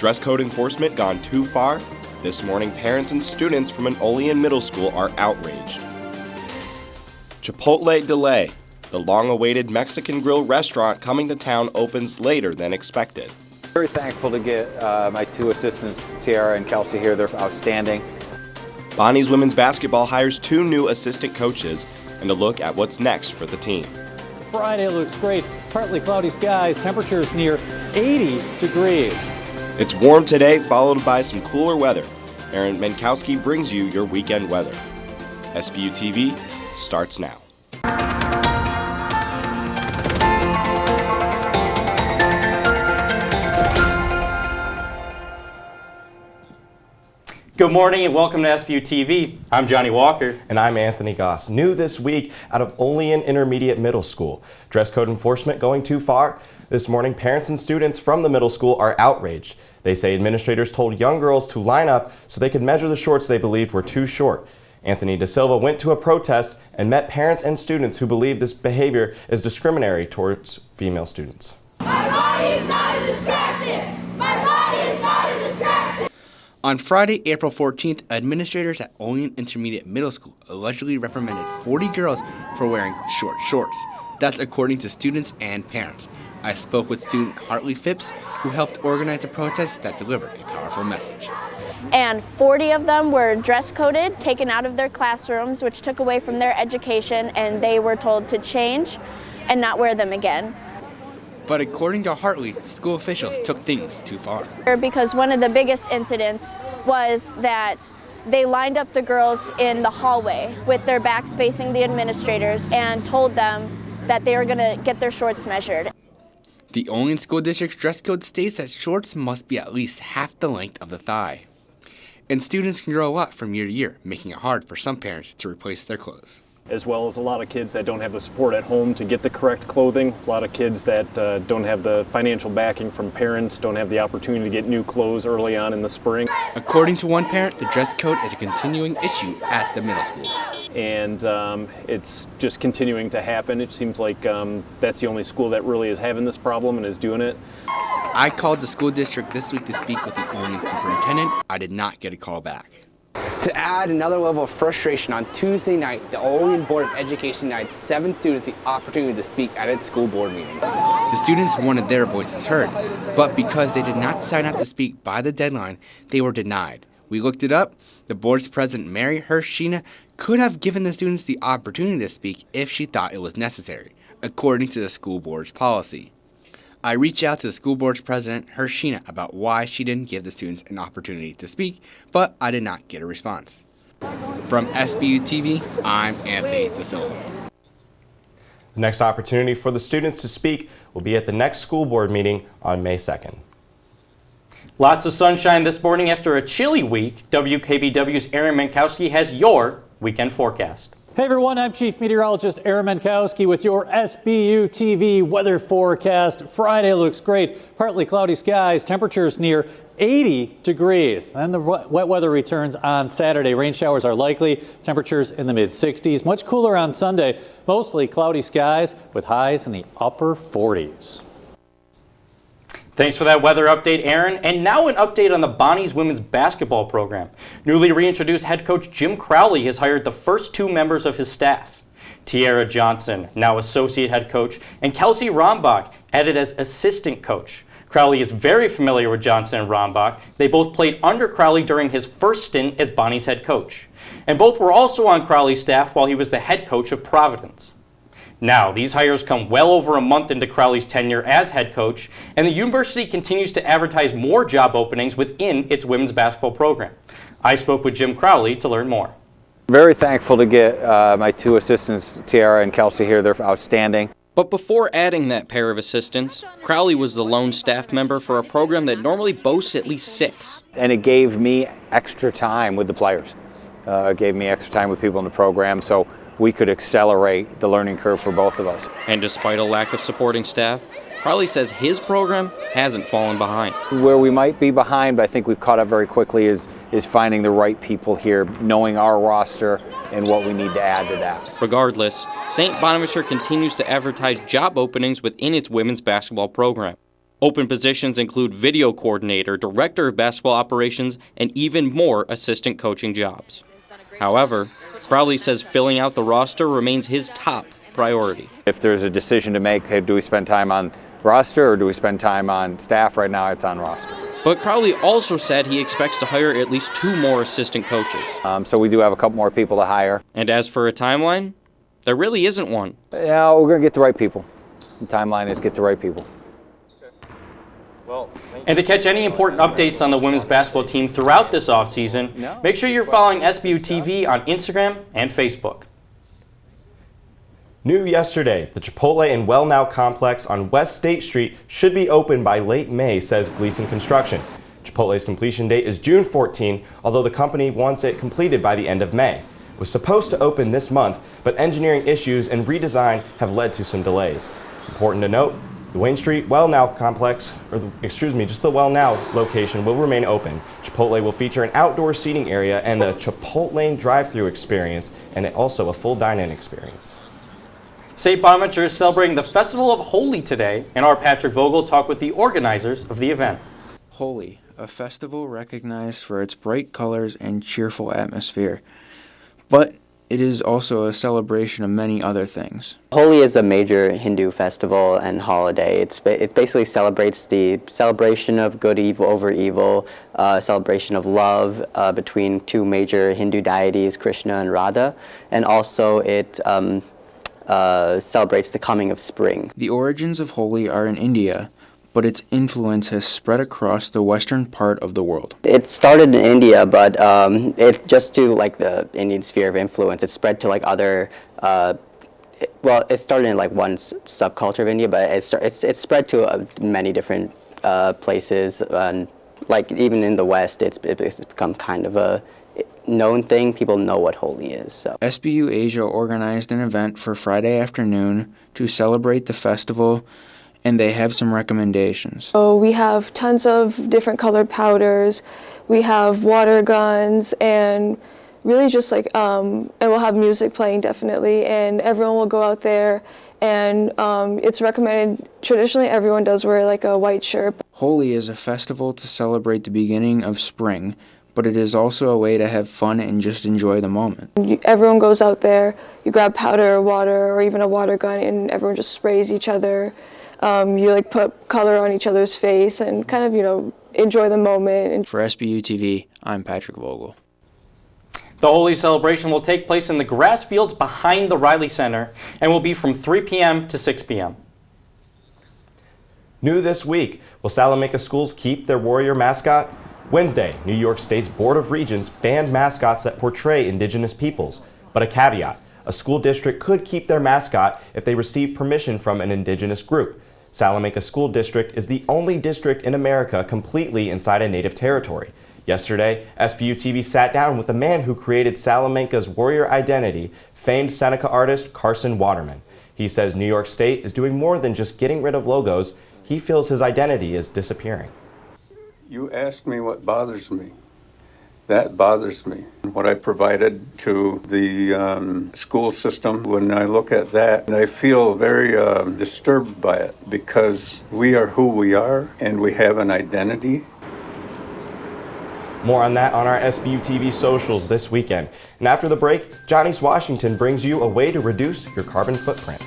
Dress code enforcement gone too far? This morning, parents and students from an Olean Middle School are outraged. Chipotle delay. The long-awaited Mexican grill restaurant coming to town opens later than expected. Very thankful to get my two assistants, Tiara and Kelsey, here. They're outstanding. Bonnie's women's basketball hires 2 new assistant coaches and a look at what's next for the team. Friday looks great. Partly cloudy skies, temperatures near 80 degrees. It's warm today, followed by some cooler weather. Aaron Menkowski brings you your weekend weather. Sbu-Tv starts now. Good morning and welcome to Sbu-Tv. I'm Johnny Walker. And I'm Anthony Goss. New this week out of Olean Intermediate Middle School. Dress code enforcement going too far? This morning, parents and students from the middle school are outraged. They say administrators told young girls to line up so they could measure the shorts they believed were too short. Anthony Da Silva went to a protest and met parents and students who believe this behavior is discriminatory towards female students. My body is not a distraction! My body is not a distraction! On Friday, April 14th, administrators at Olean Intermediate Middle School allegedly reprimanded 40 girls for wearing short shorts. That's according to students and parents. I spoke with student Hartley Phipps, who helped organize a protest that delivered a powerful message. And 40 of them were dress coded, taken out of their classrooms, which took away from their education, and they were told to change and not wear them again. But according to Hartley, school officials took things too far. Because one of the biggest incidents was that they lined up the girls in the hallway with their backs facing the administrators and told them that they were going to get their shorts measured. The Olean School District's dress code states that shorts must be at least half the length of the thigh. And students can grow up from year to year, making it hard for some parents to replace their clothes. As well as a lot of kids that don't have the support at home to get the correct clothing. A lot of kids that don't have the financial backing from parents, don't have the opportunity to get new clothes early on in the spring. According to one parent, the dress code is a continuing issue at the middle school. And it's just continuing to happen. It seems like that's the only school that really is having this problem and is doing it. I called the school district this week to speak with the Olean superintendent. I did not get a call back. To add another level of frustration, on Tuesday night, the Olean Board of Education denied 7 students the opportunity to speak at its school board meeting. The students wanted their voices heard, but because they did not sign up to speak by the deadline, they were denied. We looked it up. The board's president, Mary Hershina, could have given the students the opportunity to speak if she thought it was necessary, according to the school board's policy. I reached out to the school board's president, Hershina, about why she didn't give the students an opportunity to speak, but I did not get a response. From Sbu-Tv, I'm Anthony Da Silva. The next opportunity for the students to speak will be at the next school board meeting on May 2nd. Lots of sunshine this morning after a chilly week. WKBW's Aaron Menkowski has your weekend forecast. Hey everyone, I'm Chief Meteorologist Aaron Menkowski with your Sbu-Tv weather forecast. Friday looks great. Partly cloudy skies, temperatures near 80 degrees. Then the wet weather returns on Saturday. Rain showers are likely. Temperatures in the mid-60s. Much cooler on Sunday. Mostly cloudy skies with highs in the upper 40s. Thanks for that weather update, Aaron. And now an update on the Bonnie's women's basketball program. Newly reintroduced head coach Jim Crowley has hired the first 2 members of his staff. Tiara Johnson, now associate head coach, and Kelsey Rombach, added as assistant coach. Crowley is very familiar with Johnson and Rombach. They both played under Crowley during his first stint as Bonnie's head coach. And both were also on Crowley's staff while he was the head coach of Providence. Now, these hires come well over a month into Crowley's tenure as head coach, and the university continues to advertise more job openings within its women's basketball program. I spoke with Jim Crowley to learn more. Very thankful to get my two assistants, Tiara and Kelsey, here. They're outstanding. But before adding that pair of assistants, Crowley was the lone staff member for a program that normally boasts at least 6. And it gave me extra time with the players. It gave me extra time with people in the program, so we could accelerate the learning curve for both of us. And despite a lack of supporting staff, Crowley says his program hasn't fallen behind. Where we might be behind, but I think we've caught up very quickly, is finding the right people here, knowing our roster and what we need to add to that. Regardless, St. Bonaventure continues to advertise job openings within its women's basketball program. Open positions include video coordinator, director of basketball operations, and even more assistant coaching jobs. However, Crowley says filling out the roster remains his top priority. If there's a decision to make, hey, do we spend time on roster or do we spend time on staff? Right now it's on roster. But Crowley also said he expects to hire at least 2 more assistant coaches. So we do have a couple more people to hire. And as for a timeline, there really isn't one. Yeah, we're going to get the right people. The timeline is get the right people. And to catch any important updates on the women's basketball team throughout this offseason, make sure you're following Sbu-Tv on Instagram and Facebook. New yesterday, the Chipotle and WellNow complex on West State Street should be open by late May, says Gleason Construction. Chipotle's completion date is June 14, although the company wants it completed by the end of May. It was supposed to open this month, but engineering issues and redesign have led to some delays. Important to note, the Wayne Street WellNow complex, just the WellNow location will remain open. Chipotle will feature an outdoor seating area and a Chipotle drive-through experience, and also a full dine-in experience. St. Bonaventure is celebrating the Festival of Holi today, and our Patrick Vogel talked with the organizers of the event. Holi, a festival recognized for its bright colors and cheerful atmosphere. But it is also a celebration of many other things. Holi is a major Hindu festival and holiday. It basically celebrates the celebration of good over evil, celebration of love between 2 major Hindu deities, Krishna and Radha, and also it celebrates the coming of spring. The origins of Holi are in India, but its influence has spread across the western part of the world. It started in India, but it just to like the Indian sphere of influence, it spread to like other. Well, it started in like one subculture of India, but it's spread to many different places, and like even in the West, it's become kind of a known thing. People know what Holi is. So. SBU Asia organized an event for Friday afternoon to celebrate the festival, and they have some recommendations. So we have tons of different colored powders, we have water guns, and really just like, and we'll have music playing definitely, and everyone will go out there, and it's recommended, traditionally everyone does wear like a white shirt. Holi is a festival to celebrate the beginning of spring, but it is also a way to have fun and just enjoy the moment. Everyone goes out there, you grab powder or water or even a water gun, and everyone just sprays each other. You like put color on each other's face and kind of, enjoy the moment. For Sbu-Tv, I'm Patrick Vogel. The Holi celebration will take place in the grass fields behind the Riley Center and will be from 3 p.m. to 6 p.m. New this week, will Salamanca schools keep their warrior mascot? Wednesday, New York State's Board of Regents banned mascots that portray indigenous peoples. But a caveat, a school district could keep their mascot if they receive permission from an indigenous group. Salamanca School District is the only district in America completely inside a native territory. Yesterday, Sbu-Tv sat down with the man who created Salamanca's warrior identity, famed Seneca artist Carson Waterman. He says New York State is doing more than just getting rid of logos. He feels his identity is disappearing. You asked me what bothers me. That bothers me. What I provided to the school system, when I look at that, I feel very disturbed by it, because we are who we are and we have an identity. More on that on our Sbu-Tv socials this weekend. And after the break, Johnny's Washington brings you a way to reduce your carbon footprint.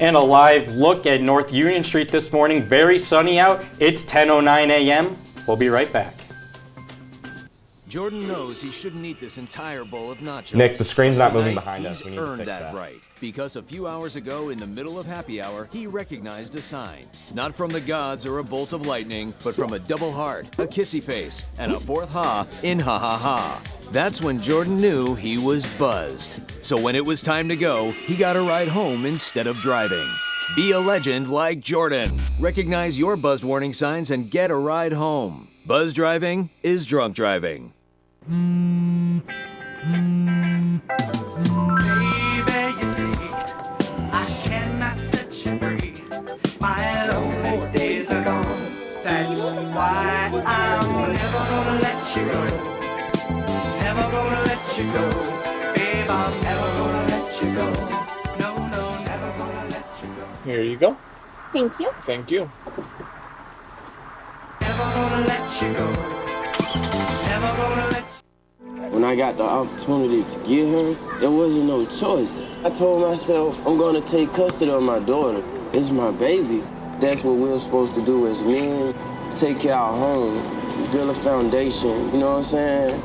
And a live look at North Union Street this morning. Very sunny out. It's 10:09 a.m. We'll be right back. Jordan knows he shouldn't eat this entire bowl of nachos. Nick, the screen's not moving behind us. We need to fix that. Right, because a few hours ago in the middle of happy hour, he recognized a sign. Not from the gods or a bolt of lightning, but from a double heart, a kissy face, and a fourth ha in ha ha ha. That's when Jordan knew he was buzzed. So when it was time to go, he got a ride home instead of driving. Be a legend like Jordan. Recognize your buzzed warning signs and get a ride home. Buzz driving is drunk driving. Baby, you see, I cannot set you free. My lonely days are gone. That's why I'm never gonna let you go. Never gonna let you go. Babe, I'm never gonna let you go. No, never gonna let you go. Here you go. Thank you. Thank you. When I got the opportunity to get her, there wasn't no choice. I told myself, I'm gonna take custody of my daughter. It's my baby. That's what we're supposed to do as men. Take care of our home, build a foundation, you know what I'm saying?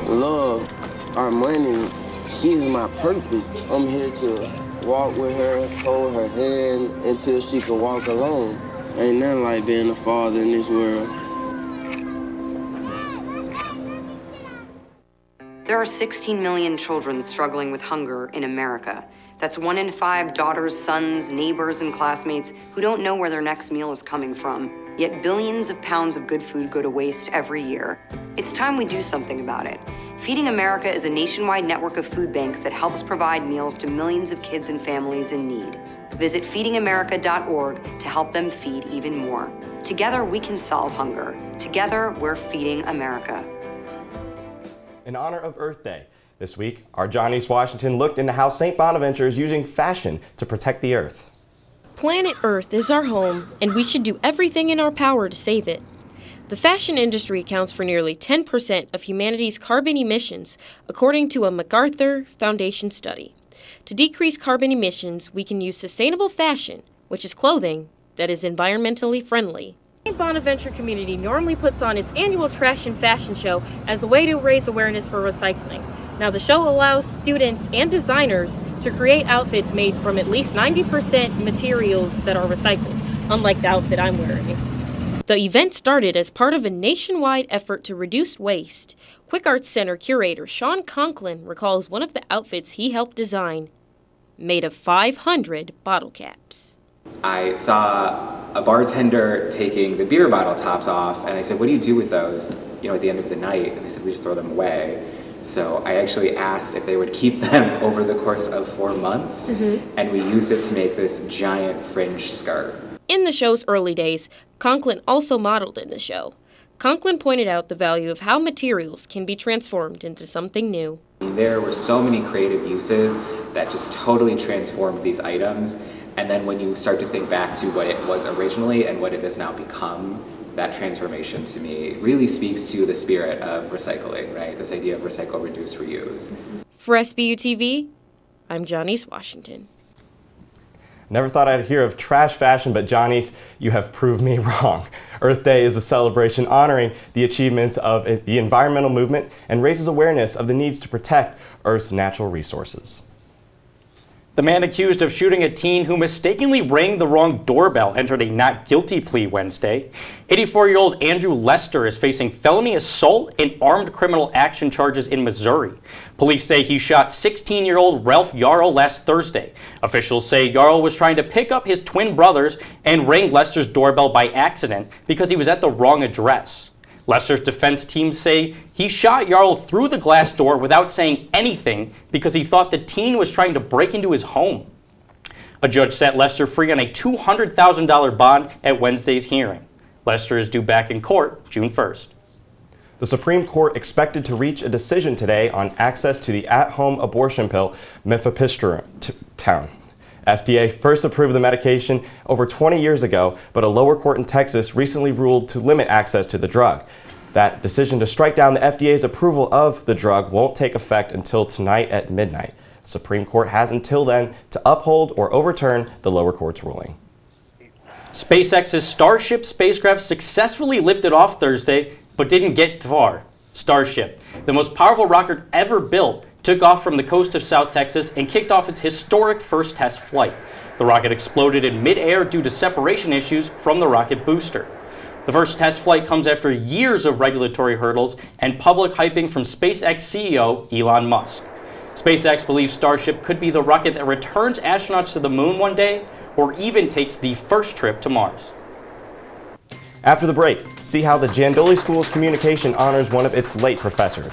Love, our money, she's my purpose. I'm here to walk with her, hold her hand until she can walk alone. Ain't nothing like being a father in this world. There are 16 million children struggling with hunger in America. That's 1 in 5 daughters, sons, neighbors, and classmates who don't know where their next meal is coming from. Yet billions of pounds of good food go to waste every year. It's time we do something about it. Feeding America is a nationwide network of food banks that helps provide meals to millions of kids and families in need. Visit feedingamerica.org to help them feed even more. Together, we can solve hunger. Together, we're feeding America. In honor of Earth Day, this week, our John East Washington looked into how St. Bonaventure is using fashion to protect the Earth. Planet Earth is our home, and we should do everything in our power to save it. The fashion industry accounts for nearly 10% of humanity's carbon emissions, according to a MacArthur Foundation study. To decrease carbon emissions, we can use sustainable fashion, which is clothing that is environmentally friendly. St. Bonaventure community normally puts on its annual trash and fashion show as a way to raise awareness for recycling. Now, the show allows students and designers to create outfits made from at least 90% materials that are recycled, unlike the outfit I'm wearing. The event started as part of a nationwide effort to reduce waste. Quick Arts Center curator Sean Conklin recalls one of the outfits he helped design, made of 500 bottle caps. I saw a bartender taking the beer bottle tops off, and I said, "What do you do with those, at the end of the night?" And they said, "We just throw them away." So I actually asked if they would keep them over the course of 4 months, and we used it to make this giant fringe skirt. In the show's early days, Conklin also modeled in the show. Conklin pointed out the value of how materials can be transformed into something new. There were so many creative uses that just totally transformed these items. And then when you start to think back to what it was originally and what it has now become, that transformation to me really speaks to the spirit of recycling, right? This idea of recycle, reduce, reuse. For Sbu-Tv, I'm John East Washington. Never thought I'd hear of trash fashion, but John East, you have proved me wrong. Earth Day is a celebration honoring the achievements of the environmental movement and raises awareness of the needs to protect Earth's natural resources. The man accused of shooting a teen who mistakenly rang the wrong doorbell entered a not guilty plea Wednesday. 84-year-old Andrew Lester is facing felony assault and armed criminal action charges in Missouri. Police say he shot 16-year-old Ralph Yarl last Thursday. Officials say Yarl was trying to pick up his twin brothers and rang Lester's doorbell by accident because he was at the wrong address. Lester's defense team say he shot Yarl through the glass door without saying anything because he thought the teen was trying to break into his home. A judge set Lester free on a $200,000 bond at Wednesday's hearing. Lester is due back in court June 1st. The Supreme Court expected to reach a decision today on access to the at-home abortion pill mifepristone. FDA first approved the medication over 20 years ago, but a lower court in Texas recently ruled to limit access to the drug. That decision to strike down the FDA's approval of the drug won't take effect until tonight at midnight. The Supreme Court has until then to uphold or overturn the lower court's ruling. SpaceX's Starship spacecraft successfully lifted off Thursday, but didn't get far. Starship, the most powerful rocket ever built, took off from the coast of South Texas and kicked off its historic first test flight. The rocket exploded in mid-air due to separation issues from the rocket booster. The first test flight comes after years of regulatory hurdles and public hyping from SpaceX CEO Elon Musk. SpaceX believes Starship could be the rocket that returns astronauts to the moon one day, or even takes the first trip to Mars. After the break, see how the Jandoli School of Communication honors one of its late professors.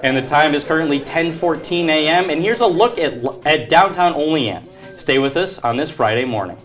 And the time is currently 10:14 a.m. and here's a look at downtown Olean. Stay with us on this Friday morning.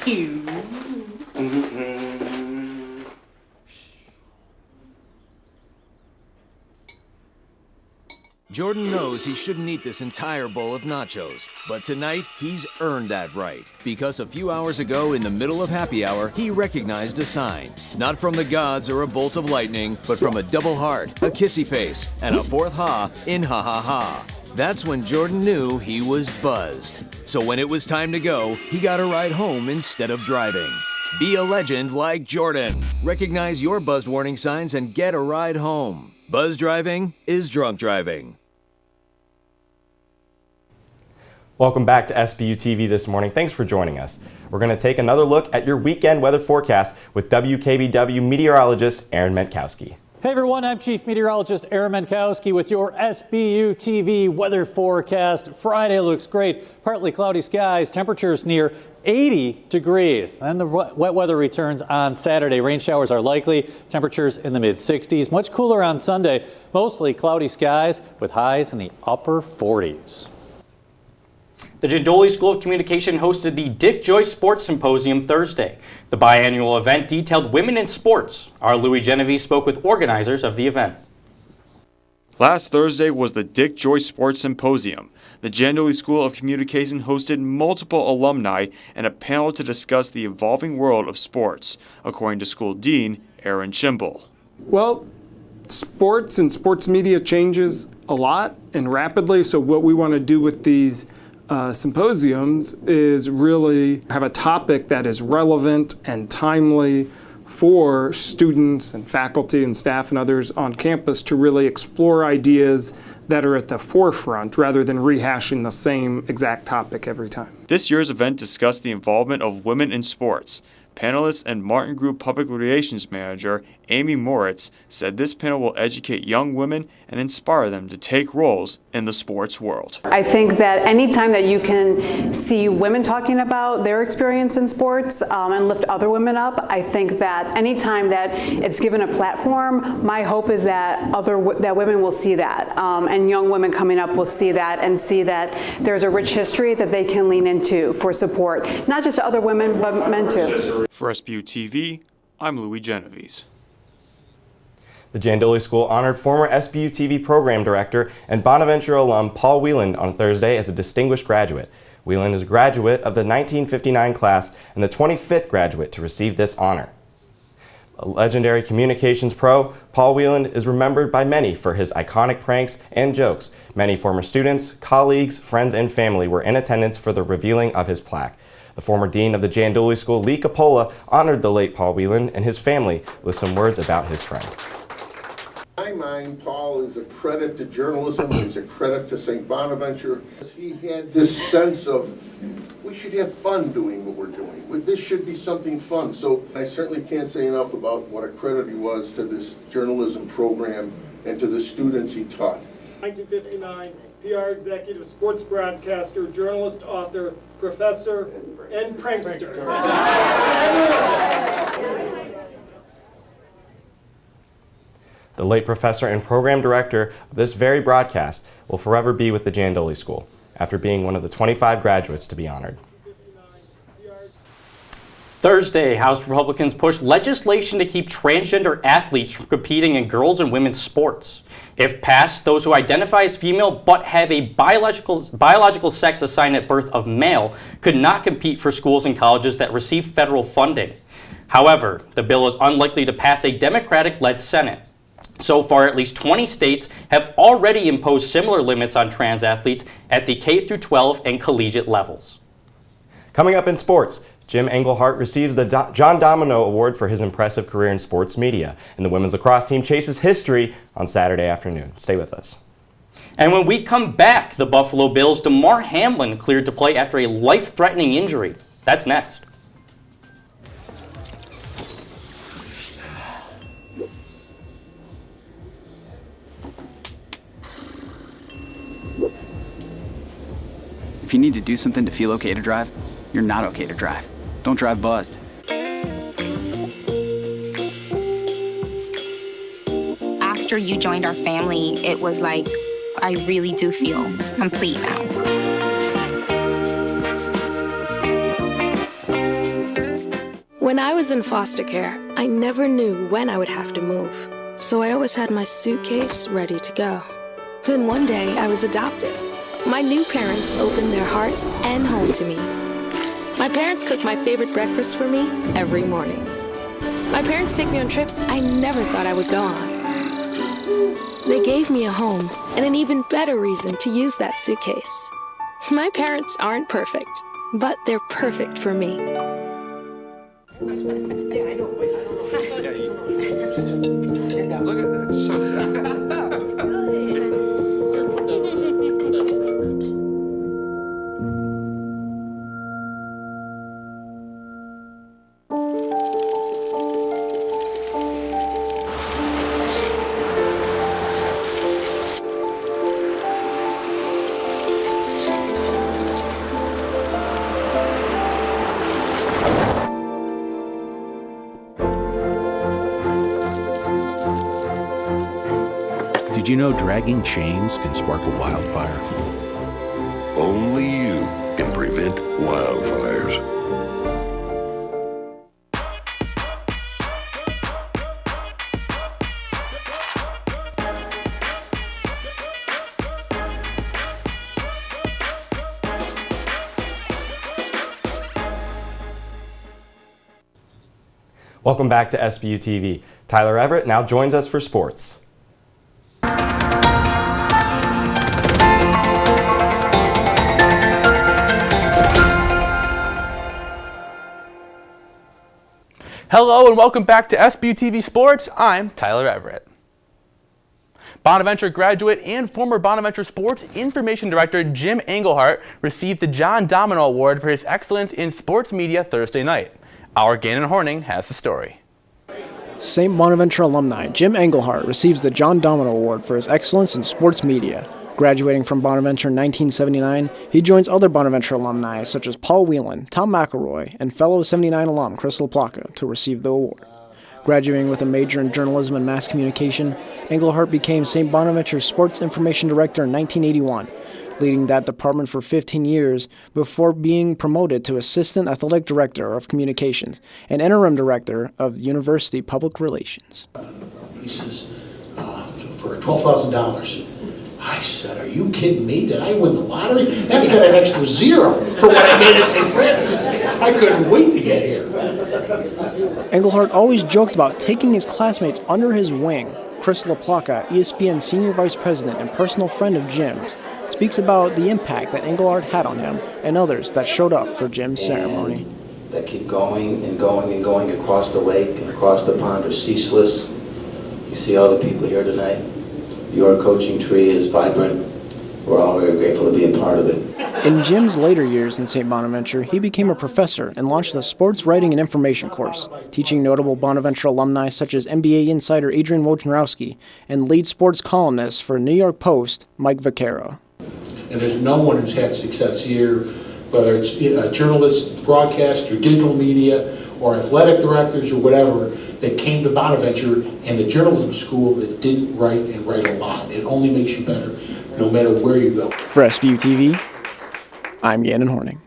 Jordan knows he shouldn't eat this entire bowl of nachos, but tonight he's earned that right because a few hours ago in the middle of happy hour, he recognized a sign. Not from the gods or a bolt of lightning, but from a double heart, a kissy face, and a fourth ha in ha ha ha. That's when Jordan knew he was buzzed. So when it was time to go, he got a ride home instead of driving. Be a legend like Jordan. Recognize your buzzed warning signs and get a ride home. Buzz driving is drunk driving. Welcome back to Sbu-Tv this morning. Thanks for joining us. We're going to take another look at your weekend weather forecast with WKBW meteorologist Aaron Metkowski. Hey everyone, I'm Chief Meteorologist Aaron Metkowski with your Sbu-Tv weather forecast. Friday looks great. Partly cloudy skies, temperatures near 80 degrees. Then the wet weather returns on Saturday. Rain showers are likely. Temperatures in the mid-60s. Much cooler on Sunday. Mostly cloudy skies with highs in the upper 40s. The Jandoli School of Communication hosted the Dick Joyce Sports Symposium Thursday. The biannual event detailed women in sports. Our Louis Genevieve spoke with organizers of the event. Last Thursday was the Dick Joyce Sports Symposium. The Jandoli School of Communication hosted multiple alumni and a panel to discuss the evolving world of sports, according to School Dean Aaron Schimble. Well, sports and sports media changes a lot and rapidly, so what we want to do with these symposiums is really have a topic that is relevant and timely for students and faculty and staff and others on campus to really explore ideas that are at the forefront rather than rehashing the same exact topic every time. This year's event discussed the involvement of women in sports. Panelists and Martin Group Public Relations Manager Amy Moritz said this panel will educate young women and inspire them to take roles in the sports world. I think that anytime that you can see women talking about their experience in sports and lift other women up, I think that anytime that it's given a platform, my hope is that women will see that, and young women coming up will see that and see that there's a rich history that they can lean into for support, not just other women, but men too. For Sbu-Tv, I'm Louis Genevieve. The Jandoli School honored former Sbu-Tv program director and Bonaventure alum Paul Whelan on Thursday as a distinguished graduate. Whelan is a graduate of the 1959 class and the 25th graduate to receive this honor. A legendary communications pro, Paul Whelan is remembered by many for his iconic pranks and jokes. Many former students, colleagues, friends, and family were in attendance for the revealing of his plaque. The former dean of the Jandoli School, Lee Capola, honored the late Paul Whelan and his family with some words about his friend. In my mind, Paul is a credit to journalism, he's a credit to St. Bonaventure. He had this sense of, we should have fun doing what we're doing. This should be something fun. So I certainly can't say enough about what a credit he was to this journalism program and to the students he taught. 1959, PR executive, sports broadcaster, journalist, author, professor, and prankster. The late professor and program director of this very broadcast will forever be with the Jandoli School, after being one of the 25 graduates to be honored. Thursday, House Republicans pushed legislation to keep transgender athletes from competing in girls' and women's sports. If passed, those who identify as female but have a biological sex assigned at birth of male could not compete for schools and colleges that receive federal funding. However, the bill is unlikely to pass a Democratic-led Senate. So far, at least 20 states have already imposed similar limits on trans athletes at the K-12 and collegiate levels. Coming up in sports, Jim Engelhart receives the John Domino Award for his impressive career in sports media, and the women's lacrosse team chases history on Saturday afternoon. Stay with us. And when we come back, the Buffalo Bills' Damar Hamlin cleared to play after a life-threatening injury. That's next. If you need to do something to feel okay to drive, you're not okay to drive. Don't drive buzzed. After you joined our family, it was like, I really do feel complete now. When I was in foster care, I never knew when I would have to move, so I always had my suitcase ready to go. Then one day, I was adopted. My new parents opened their hearts and home to me. My parents cook my favorite breakfast for me every morning. My parents take me on trips I never thought I would go on. They gave me a home and an even better reason to use that suitcase. My parents aren't perfect, but they're perfect for me. Look at that, it's so sad. Did you know dragging chains can spark a wildfire? Only you can prevent wildfires. Welcome back to Sbu-Tv. Tyler Everett now joins us for sports. Hello and welcome back to Sbu-Tv Sports. I'm Tyler Everett. Bonaventure graduate and former Bonaventure Sports Information Director Jim Engelhardt received the John Domino Award for his excellence in sports media Thursday night. Our Gannon Horning has the story. St. Bonaventure alumni Jim Engelhardt receives the John Domino Award for his excellence in sports media. Graduating from Bonaventure in 1979, he joins other Bonaventure alumni such as Paul Whelan, Tom McElroy, and fellow 79 alum Chris LaPlaca to receive the award. Graduating with a major in journalism and mass communication, Engelhardt became St. Bonaventure's Sports Information Director in 1981, leading that department for 15 years before being promoted to Assistant Athletic Director of Communications and Interim Director of University Public Relations. He says, for $12,000. I said, are you kidding me? Did I win the lottery? That's got an extra zero for what I made at St. Francis. I couldn't wait to get here. Engelhardt always joked about taking his classmates under his wing. Chris LaPlaca, ESPN Senior Vice President and personal friend of Jim's, speaks about the impact that Engelhardt had on him and others that showed up for Jim's ceremony. That keep going and going and going across the lake and across the pond are ceaseless. You see all the people here tonight. Your coaching tree is vibrant. We're all very grateful to be a part of it. In Jim's later years in St. Bonaventure, he became a professor and launched the Sports Writing and Information course, teaching notable Bonaventure alumni such as NBA insider Adrian Wojnarowski and lead sports columnist for New York Post, Mike Vaccaro. And there's no one who's had success here, whether it's journalists, broadcast, or digital media, or athletic directors, or whatever, that came to Bonaventure and the journalism school that didn't write and write a lot. It only makes you better, no matter where you go. For Sbu-Tv, I'm Gannon Horning.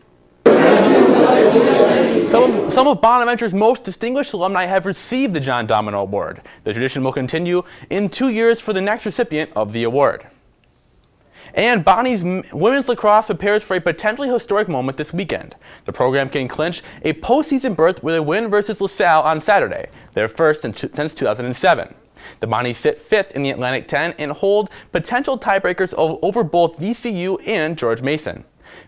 Some of Bonaventure's most distinguished alumni have received the John Domino Award. The tradition will continue in 2 years for the next recipient of the award. And Bonnie's women's lacrosse prepares for a potentially historic moment this weekend. The program can clinch a postseason berth with a win versus LaSalle on Saturday, their first since 2007. The Bonnies sit 5th in the Atlantic 10 and hold potential tiebreakers over both VCU and George Mason.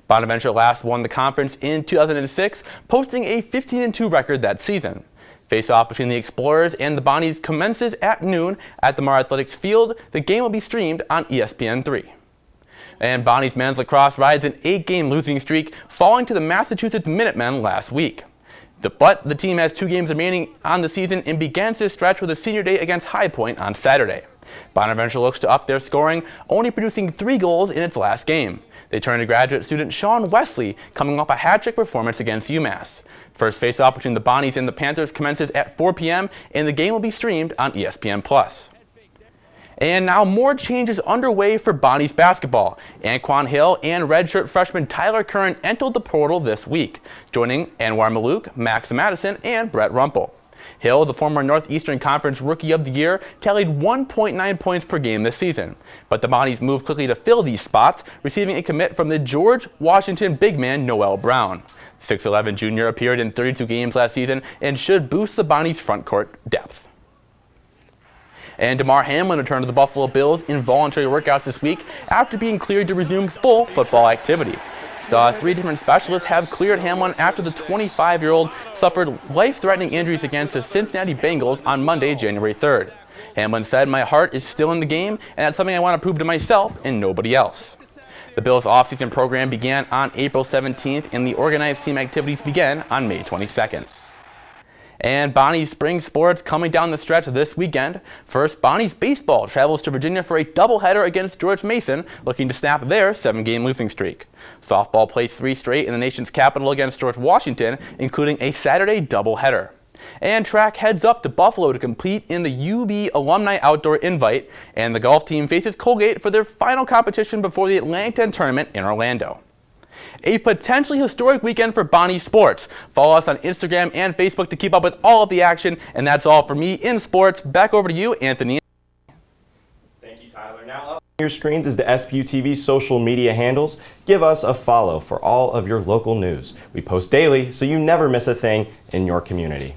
Bonaventure last won the conference in 2006, posting a 15-2 record that season. Face-off between the Explorers and the Bonnies commences at noon at the Mar Athletics Field. The game will be streamed on ESPN3. And Bonnie's men's lacrosse rides an 8-game losing streak, falling to the Massachusetts Minutemen last week. But the team has 2 games remaining on the season and begins this stretch with a senior day against High Point on Saturday. Bonaventure looks to up their scoring, only producing 3 goals in its last game. They turn to graduate student Sean Wesley, coming off a hat-trick performance against UMass. First face-off between the Bonnies and the Panthers commences at 4 p.m., and the game will be streamed on ESPN+. And now more changes underway for Bonnie's basketball. Anquan Hill and redshirt freshman Tyler Curran entered the portal this week, joining Anwar Malouk, Max Madison, and Brett Rumpel. Hill, the former Northeastern Conference Rookie of the Year, tallied 1.9 points per game this season. But the Bonnies moved quickly to fill these spots, receiving a commit from the George Washington big man Noel Brown. 6'11" junior appeared in 32 games last season and should boost the Bonnies' front court depth. And DeMar Hamlin returned to the Buffalo Bills in voluntary workouts this week after being cleared to resume full football activity. The 3 different specialists have cleared Hamlin after the 25-year-old suffered life-threatening injuries against the Cincinnati Bengals on Monday, January 3rd. Hamlin said, "My heart is still in the game, and that's something I want to prove to myself and nobody else." The Bills' offseason program began on April 17th, and the organized team activities began on May 22nd. And Bonnie's spring sports coming down the stretch this weekend. First, Bonnie's baseball travels to Virginia for a doubleheader against George Mason, looking to snap their 7-game losing streak. Softball plays 3 straight in the nation's capital against George Washington, including a Saturday doubleheader. And track heads up to Buffalo to compete in the UB Alumni Outdoor Invite, and the golf team faces Colgate for their final competition before the Atlantic 10 tournament in Orlando. A potentially historic weekend for Bonnie Sports. Follow us on Instagram and Facebook to keep up with all of the action. And that's all for me in sports. Back over to you, Anthony. Thank you, Tyler. Now up on your screens is the Sbu-Tv social media handles. Give us a follow for all of your local news. We post daily, so you never miss a thing in your community.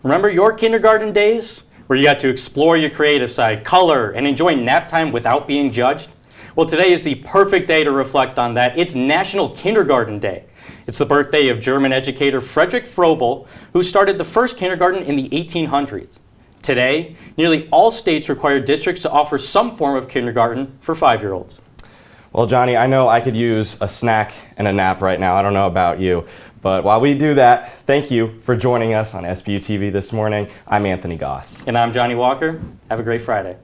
Remember your kindergarten days where you got to explore your creative side, color, and enjoy nap time without being judged? Well, today is the perfect day to reflect on that. It's National Kindergarten Day. It's the birthday of German educator Friedrich Froebel, who started the first kindergarten in the 1800s. Today, nearly all states require districts to offer some form of kindergarten for 5-year-olds. Well, Johnny, I know I could use a snack and a nap right now. I don't know about you. But while we do that, thank you for joining us on Sbu-Tv this morning. I'm Anthony Goss. And I'm Johnny Walker. Have a great Friday.